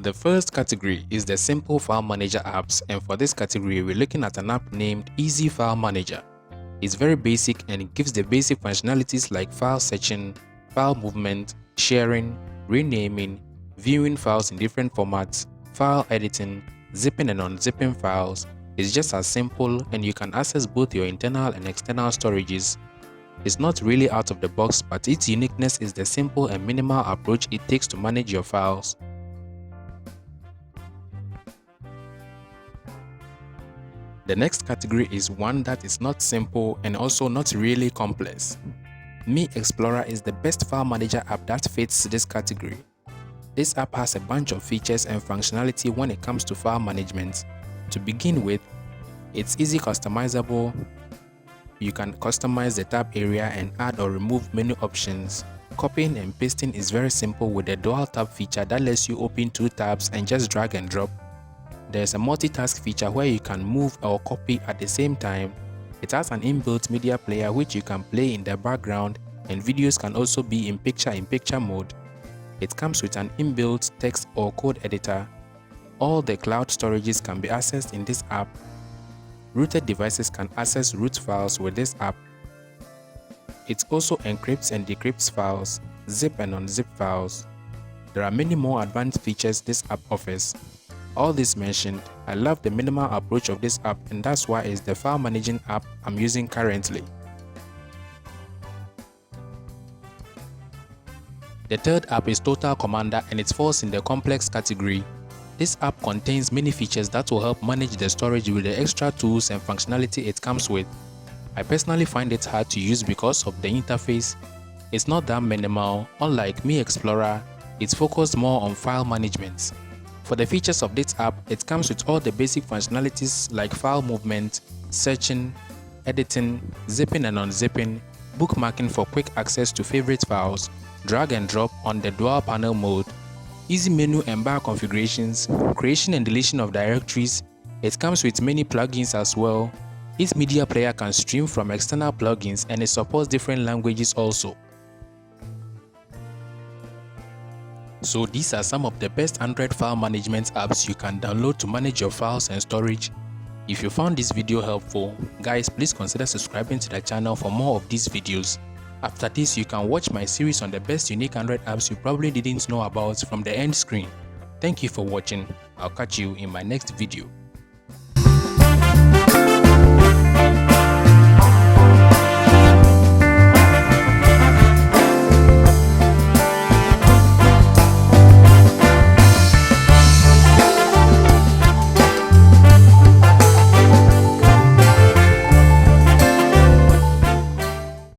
The first category is the Simple File Manager apps, and for this category we're looking at an app named Easy File Manager. It's very basic and it gives the basic functionalities like file searching, file movement, sharing, renaming, viewing files in different formats, file editing, zipping and unzipping files. It's just as simple and you can access both your internal and external storages. It's not really out of the box, but its uniqueness is the simple and minimal approach it takes to manage your files. The next category is one that is not simple and also not really complex. Mi Explorer is the best file manager app that fits this category. This app has a bunch of features and functionality when it comes to file management. To begin with, it's easy customizable. You can customize the tab area and add or remove menu options. Copying and pasting is very simple with the dual tab feature that lets you open two tabs and just drag and drop. There's a multitask feature where you can move or copy at the same time. It has an inbuilt media player which you can play in the background, and videos can also be in picture-in-picture mode. It comes with an inbuilt text or code editor. All the cloud storages can be accessed in this app. Rooted devices can access root files with this app. It also encrypts and decrypts files, zip and unzip files. There are many more advanced features this app offers. All this mentioned, I love the minimal approach of this app, and that's why it's the file managing app I'm using currently. The third app is Total Commander, and it falls in the complex category. This app contains many features that will help manage the storage with the extra tools and functionality it comes with. I personally find it hard to use because of the interface. It's not that minimal. Unlike Mi Explorer, it's focused more on file management. For the features of this app, it comes with all the basic functionalities like file movement, searching, editing, zipping and unzipping, bookmarking for quick access to favorite files, drag and drop on the dual panel mode, easy menu and bar configurations, creation and deletion of directories. It comes with many plugins as well. Its media player can stream from external plugins and it supports different languages also. So these are some of the best Android file management apps you can download to manage your files and storage. If you found this video helpful, guys, please consider subscribing to the channel for more of these videos. After this, you can watch my series on the best unique Android apps you probably didn't know about from the end screen. Thank you for watching. I'll catch you in my next video.